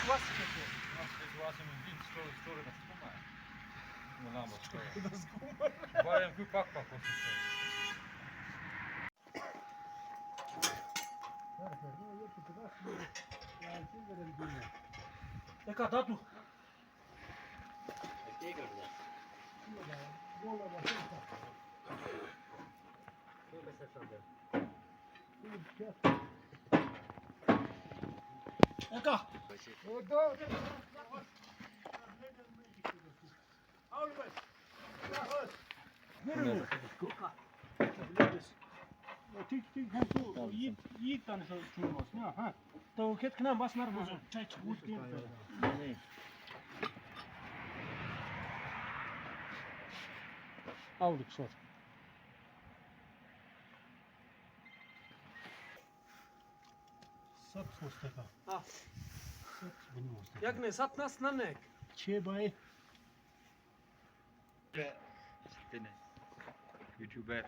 klasične. Situacija mi din skoro da skuma. Znamo skoro. Da zgumar. Barem koji pak poslušao. Eka, tatu. Eka. Nereye? Tik hem tu iyi tane çuğun olsun ha. Tavuk et kına basnar bozu. Çay çıkmış değil. Aldık sor. Sat Mustafa. Ah. Sat benim Mustafa. Jak ne, sad nas na nek. Çebay. YouTuber.